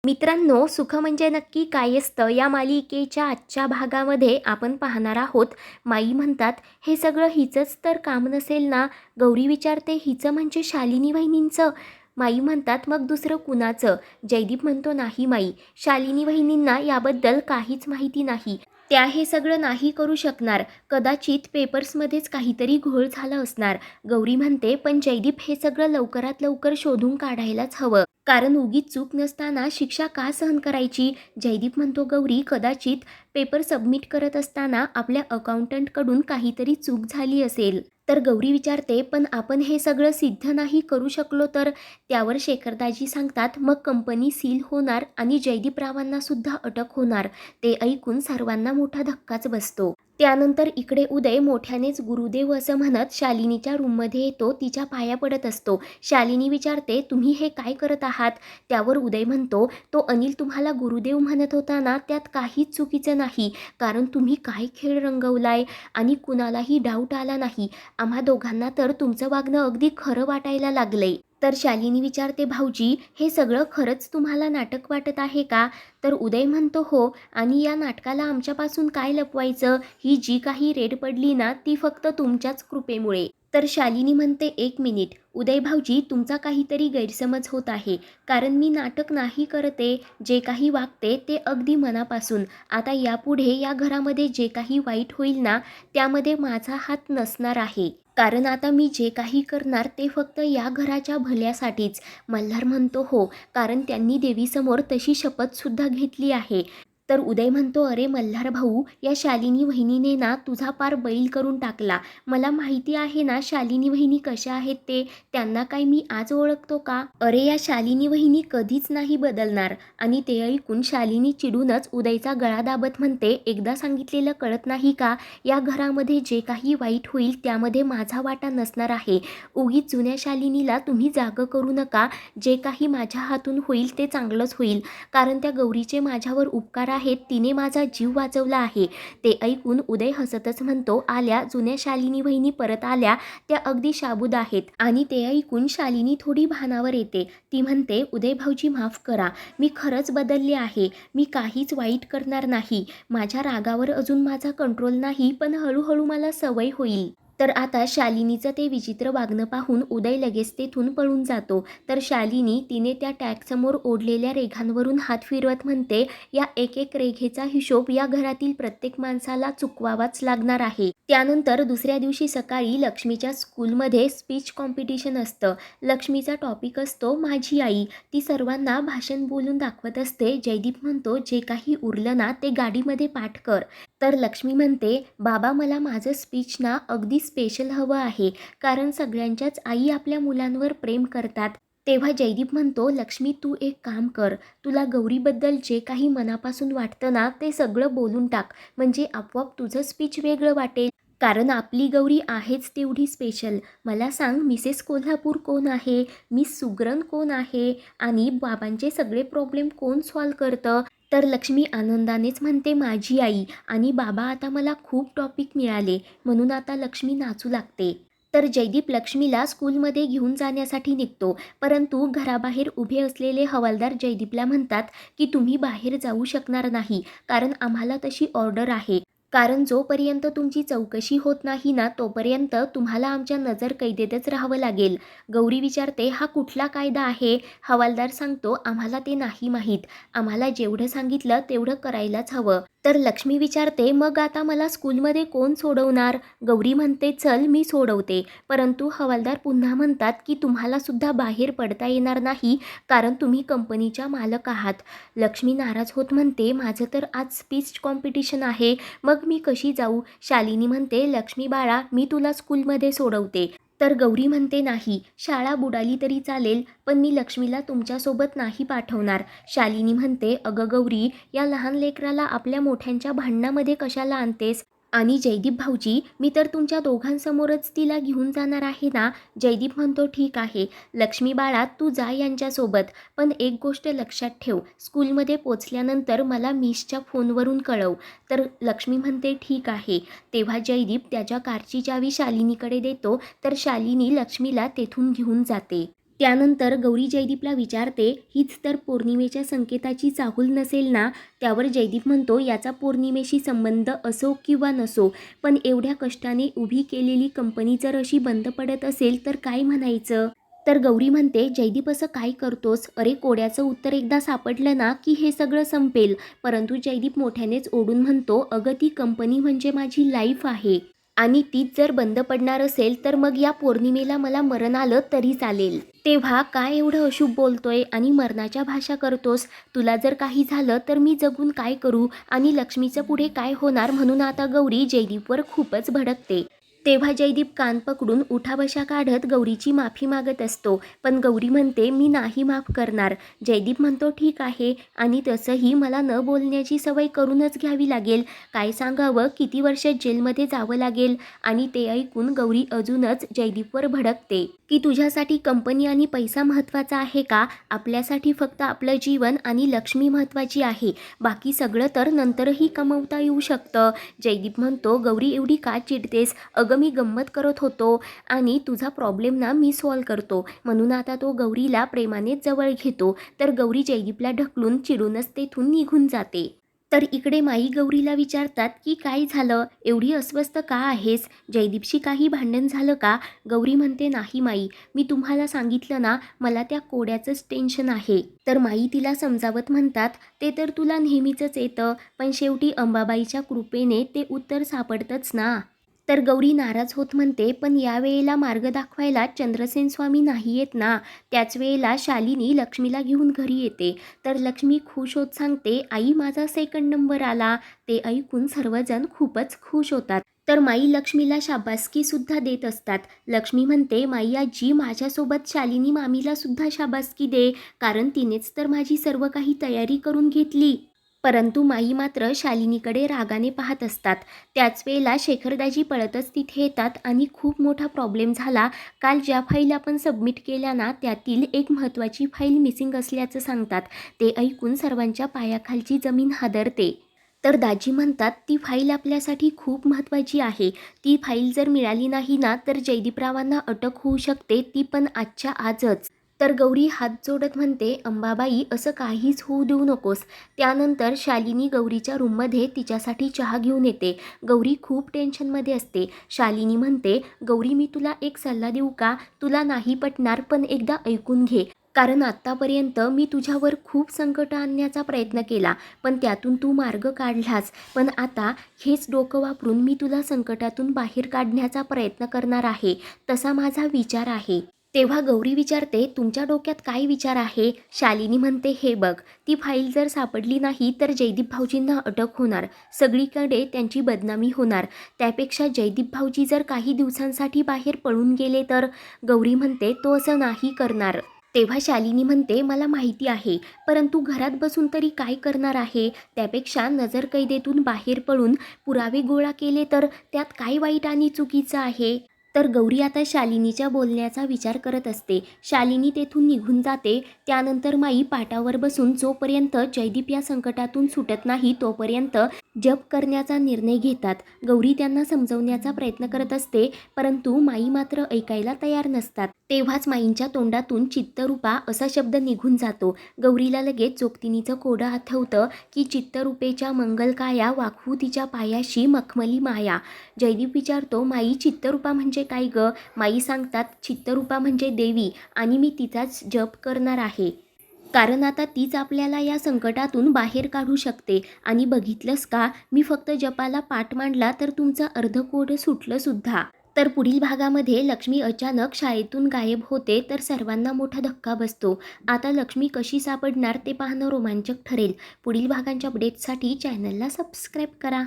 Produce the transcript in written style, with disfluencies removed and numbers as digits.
मित्रांनो, सुख म्हणजे नक्की काय असतं या मालिकेच्या आजच्या भागामध्ये आपण पाहणार आहोत. माई म्हणतात, हे सगळं हिचंच तर काम नसेल ना? गौरी विचारते, हिचं म्हणजे शालिनी वहिनींचं? माई म्हणतात, मग दुसरं कुणाचं? जयदीप म्हणतो, नाही माई, शालिनी वहिनींना याबद्दल काहीच माहिती नाही. त्या हे सगळं नाही करू शकणार. कदाचित पेपर्समध्येच काहीतरी घोळ झाला असणार. गौरी म्हणते, पण जयदीप हे सगळं लवकरात लवकर शोधून काढायलाच हवं. कारण उगीच चूक नसताना शिक्षा का सहन करायची? जयदीप म्हणतो, गौरी, कदाचित पेपर सबमिट करत असताना आपल्या अकाउंटंटकडून काहीतरी चूक झाली असेल. तर गौरी विचारते, पण आपण हे सगळं सिद्ध नाही करू शकलो तर? त्यावर शेखरदाजी सांगतात, मग कंपनी सील होणार आणि जयदीपरावांना सुद्धा अटक होणार. ते ऐकून सर्वांना मोठा धक्काच बसतो. त्यानंतर इकडे उदय मोठ्यानेच गुरुदेव असं म्हणत शालिनीच्या रूममध्ये येतो. तिच्या पाया पडत असतो. शालिनी विचारते, तुम्ही हे काय करत आहात? त्यावर उदय म्हणतो, तो अनिल तुम्हाला गुरुदेव म्हणत होता ना, त्यात काहीच चुकीचं नाही. कारण तुम्ही काय खेळ रंगवलाय आणि कुणालाही डाऊट आला नाही. आम्हा दोघांना तर तुमचं वागणं अगदी खरं वाटायला लागलंय. तर शालिनी विचारते, भाऊजी, हे सगळं खरंच तुम्हाला नाटक वाटत आहे का? तर उदय म्हणतो, हो. आणि या नाटकाला आमच्यापासून काय लपवायचं? ही जी काही रेड पडली ना, ती फक्त तुमच्याच कृपेमुळे. तर शालिनी म्हणते, एक मिनिट उदय भाऊजी, तुमचा काहीतरी गैरसमज होत आहे. कारण मी नाटक नाही करते. जे काही वागते ते अगदी मनापासून. आता यापुढे या घरामध्ये जे काही वाईट होईल ना, त्यामध्ये माझा हात नसणार आहे. कारण आता मी जे काही करणार ते फक्त या घराच्या भल्यासाठीच. मल्हार म्हणतो, हो, कारण त्यांनी देवीसमोर तशी शपथसुद्धा घेतली आहे. तर उदय म्हणतो, अरे मल्हार भाऊ, या शालिनी वहिनीने ना तुझा पार बैल करून टाकला. मला माहिती आहे ना शालिनी वहिनी कशा आहेत ते. त्यांना काय मी आज ओळखतो का? अरे, या शालिनी वहिनी कधीच नाही बदलणार. आणि ते ऐकून शालिनी चिडूनच उदयचा गळा दाबत म्हणते, एकदा सांगितलेलं कळत नाही का? या घरामध्ये जे काही वाईट होईल त्यामध्ये माझा वाटा नसणार आहे. उगीच जुन्या शालिनीला तुम्ही जागं करू नका. जे काही माझ्या हातून होईल ते चांगलंच होईल. कारण त्या गौरीचे माझ्यावर उपकार आहेत. तिने माझा जीव वाचवला आहे. ते ऐकून उदय हसतच म्हणतो, आल्या जुन्या शालिनी वहिनी परत आल्या, त्या अगदी शाबूत आहेत. आणि ते ऐकून शालिनी थोडी भानावर येते. ती म्हणते, उदय भाऊजी, माफ करा. मी खरंच बदलले आहे. मी काहीच वाईट करणार नाही. माझ्या रागावर अजून माझा कंट्रोल नाही, पण हळूहळू मला सवय होईल. तर आता शालिनीचं ते विचित्र वागणं पाहून उदय लगेच तेथून पळून जातो. तर शालिनी तिने त्या टॅगसमोर ओढलेल्या रेघांवरून हात फिरवत म्हणते, या एक एक रेघेचा हिशोब या घरातील प्रत्येक माणसाला चुकवावाच लागणार आहे. त्यानंतर दुसऱ्या दिवशी सकाळी लक्ष्मीच्या स्कूलमध्ये स्पीच कॉम्पिटिशन असतं. लक्ष्मीचा टॉपिक असतो माझी आई. ती सर्वांना भाषण बोलून दाखवत असते. जयदीप म्हणतो, जे काही उरलं ना ते गाडीमध्ये पाठ कर. तर लक्ष्मी म्हणते, बाबा, मला माझं स्पीच ना अगदी स्पेशल हवं आहे. कारण सगळ्यांच्याच आई आपल्या मुलांवर प्रेम करतात. तेव्हा जयदीप म्हणतो, लक्ष्मी, तू एक काम कर. तुला गौरीबद्दल जे काही मनापासून वाटतं ना ते सगळं बोलून टाक. म्हणजे आपोआप तुझं स्पीच वेगळं वाटेल. कारण आपली गौरी आहेच तेवढी स्पेशल. मला सांग, मिसेस कोल्हापूर कोण आहे? मिस सुग्रण कोण आहे? आणि बाबांचे सगळे प्रॉब्लेम कोण सॉल्व करतं? तर लक्ष्मी आनंदानेच म्हणते, माझी आई. आणि बाबा, आता मला खूप टॉपिक मिळाले म्हणून आता लक्ष्मी नाचू लागते. तर जयदीप लक्ष्मीला स्कूलमध्ये घेऊन जाण्यासाठी निघतो. परंतु घराबाहेर उभे असलेले हवालदार जयदीपला म्हणतात की तुम्ही बाहेर जाऊ शकणार नाही. कारण आम्हाला तशी ऑर्डर आहे. कारण जोपर्यंत तुमची चौकशी होत नाही ना तोपर्यंत तुम्हाला आमच्या नजरकैदेतच राहावं लागेल. गौरी विचारते, हा कुठला कायदा आहे? हवालदार सांगतो, आम्हाला ते नाही माहीत. आम्हाला जेवढं सांगितलं तेवढं करायलाच हवं. तर लक्ष्मी विचारते, मग आता मला स्कूलमध्ये कोण सोडवणार? गौरी म्हणते, चल मी सोडवते. परंतु हवालदार पुन्हा म्हणतात की तुम्हाला सुद्धा बाहेर पडता येणार नाही. कारण तुम्ही कंपनीच्या मालक आहात. लक्ष्मी नाराज होत म्हणते, माझं तर आज स्पीच कॉम्पिटिशन आहे. मग मी कशी जाऊ? शालिनी म्हणते, लक्ष्मी बाळा, मी तुला स्कूलमध्ये सोडवते. तर गौरी म्हणते, नाही, शाळा बुडाली तरी चालेल, पण मी लक्ष्मीला तुमच्यासोबत नाही पाठवणार. शालिनी म्हणते, अगं गौरी, या लहान लेकराला आपल्या मोठ्यांच्या भांडणामध्ये कशाला आणतेस? आणि जयदीप भाऊजी, मी तर तुमच्या दोघांसमोरच तिला घेऊन जाणार आहे ना. जयदीप म्हणतो, ठीक आहे लक्ष्मी बाळा, तू जा यांच्यासोबत. पण एक गोष्ट लक्षात ठेव, स्कूलमध्ये पोचल्यानंतर मला मिसच्या फोनवरून कळव. तर लक्ष्मी म्हणते, ठीक आहे. तेव्हा जयदीप त्याच्या कारची चावी शालिनीकडे देतो. तर शालिनी लक्ष्मीला तेथून घेऊन जाते. त्यानंतर गौरी जयदीपला विचारते, हीच तर पौर्णिमेच्या संकेताची चाहूल नसेल ना? त्यावर जयदीप म्हणतो, याचा पौर्णिमेशी संबंध असो किंवा नसो, पण एवढ्या कष्टाने उभी केलेली कंपनी जर अशी बंद पडत असेल तर काय म्हणायचं? तर गौरी म्हणते, जयदीप असं काय करतोस? अरे कोड्याचं उत्तर एकदा सापडलं ना की हे सगळं संपेल. परंतु जयदीप मोठ्यानेच ओढून म्हणतो, अगं ती कंपनी म्हणजे माझी लाईफ आहे आणि तीच जर बंद पडणार असेल तर मग या पौर्णिमेला मला मरण आलं तरी चालेल. तेव्हा काय एवढं अशुभ बोलतोय आणि मरणाच्या भाषा करतोस? तुला जर काही झालं तर मी जगून काय करू आणि लक्ष्मीचं पुढे काय होणार? म्हणून आता गौरी जयदीपवर खूपच भडकते. तेव्हा जयदीप कान पकडून उठाबशा काढत गौरीची माफी मागत असतो, पण गौरी म्हणते, मी नाही माफ करणार. जयदीप म्हणतो, ठीक आहे, आणि तसंही मला न बोलण्याची सवय करूनच घ्यावी लागेल. काय सांगावं, किती वर्ष जेलमध्ये जावं लागेल? आणि ते ऐकून गौरी अजूनच जयदीपवर भडकते की तुझ्यासाठी कंपनी आणि पैसा महत्त्वाचा आहे का? आपल्यासाठी फक्त आपलं जीवन आणि लक्ष्मी महत्त्वाची आहे. बाकी सगळं तर नंतरही कमवता येऊ शकतं. जयदीप म्हणतो, गौरी एवढी का चिडतेस? अगं मी गंमत करत होतो आणि तुझा प्रॉब्लेम ना मी सॉल्व करतो. म्हणून आता तो गौरीला प्रेमानेच जवळ घेतो. तर गौरी जयदीपला ढकलून चिडूनच तेथून निघून जाते. तर इकडे माई गौरीला विचारतात की काय झालं? एवढी अस्वस्थ का आहेस? जयदीपशी काही भांडण झालं का? गौरी म्हणते, नाही माई, मी तुम्हाला सांगितलं ना, मला त्या कोड्याचंच टेन्शन आहे. तर माई तिला समजावत म्हणतात, ते तर तुला नेहमीचंच येतं, पण शेवटी अंबाबाईच्या कृपेने ते उत्तर सापडतंच ना. तर गौरी नाराज होत म्हणते, पण यावेळेला मार्ग दाखवायला चंद्रसेन स्वामी नाही येत ना. त्याच वेळेला शालिनी लक्ष्मीला घेऊन घरी येते. तर लक्ष्मी खुश होत सांगते, आई माझा सेकंड नंबर आला. ते ऐकून सर्वजण खूपच खुश होतात. तर माई लक्ष्मीला शाबासकी सुद्धा देत असतात. लक्ष्मी म्हणते, माई आजी, माझ्यासोबत शालिनी मामीला सुद्धा शाबासकी दे, कारण तिनेच तर माझी सर्व काही तयारी करून घेतली. परंतु माई मात्र शालिनीकडे रागाने पाहत असतात. त्याच वेळेला शेखरदाजी पळतच तिथे येतात आणि खूप मोठा प्रॉब्लेम झाला. काल ज्या फाईल आपण सबमिट केल्या ना, त्यातील एक महत्त्वाची फाईल मिसिंग असल्याचं सांगतात. ते ऐकून सर्वांच्या पायाखालची जमीन हादरते. तर दाजी म्हणतात, ती फाईल आपल्यासाठी खूप महत्त्वाची आहे. ती फाईल जर मिळाली नाही ना तर जयदीपरावांना अटक होऊ शकते, ती पण आजच्या आजच. तर गौरी हात जोडत म्हणते, अंबाबाई असं काहीच होऊ देऊ नकोस. त्यानंतर शालिनी गौरीच्या रूममध्ये तिच्यासाठी चहा घेऊन येते. गौरी खूप टेन्शनमध्ये असते. शालिनी म्हणते, गौरी मी तुला एक सल्ला देऊ का? तुला नाही पटणार पण एकदा ऐकून घे. कारण आत्तापर्यंत मी तुझ्यावर खूप संकट आणण्याचा प्रयत्न केला, पण त्यातून तू मार्ग काढलास. पण आता हेच डोकं वापरून मी तुला संकटातून बाहेर काढण्याचा प्रयत्न करणार आहे. तसा माझा विचार आहे. तेव्हा गौरी विचारते, तुमच्या डोक्यात काय विचार आहे? शालिनी म्हणते, हे बघ, ती फाईल जर सापडली नाही तर जयदीप भाऊजींना अटक होणार. सगळीकडे त्यांची बदनामी होणार. त्यापेक्षा जयदीप भाऊजी जर काही दिवसांसाठी बाहेर पळून गेले तर? गौरी म्हणते, तो असं नाही करणार. तेव्हा शालिनी म्हणते, मला माहिती आहे, परंतु घरात बसून तरी काय करणार आहे? त्यापेक्षा नजरकैदेतून बाहेर पडून पुरावे गोळा केले तर त्यात काय वाईट आणि चुकीचं आहे? तर गौरी आता शालिनीच्या बोलण्याचा विचार करत असते. शालिनी तेथून निघून जाते. त्यानंतर माई पाटावर बसून जोपर्यंत जयदीप या संकटातून सुटत नाही तोपर्यंत जप करण्याचा निर्णय घेतात. गौरी त्यांना समजवण्याचा प्रयत्न करत असते, परंतु माई मात्र ऐकायला तयार नसतात. तेव्हाच माईंच्या तोंडातून चित्तरूपा असा शब्द निघून जातो. गौरीला लगेच जोगतिनीचं कोडं आठवतं की चित्तरूपेच्या मंगलकाया वाकवू तिच्या पायाशी मखमली माया. जयदीप विचारतो, माई चित्तरूपा म्हणजे काय गं? माई सांगतात, चित्तरूपा म्हणजे देवी आणि मी तिचाच जप करणार आहे. कारण आता तीच आपल्याला या संकटातून बाहेर काढू शकते. आणि बघितलंस का, मी फक्त जपाला पाठ मांडला तर तुमचं अर्ध कोड सुटलं सुद्धा. तर पुढील भागामध्ये लक्ष्मी अचानक शाळेतून गायब होते तर सर्वांना मोठा धक्का बसतो. आता लक्ष्मी कशी सापडणार ते पाहणं रोमांचक ठरेल. पुढील भागांच्या अपडेट्ससाठी चॅनलला सबस्क्राईब करा.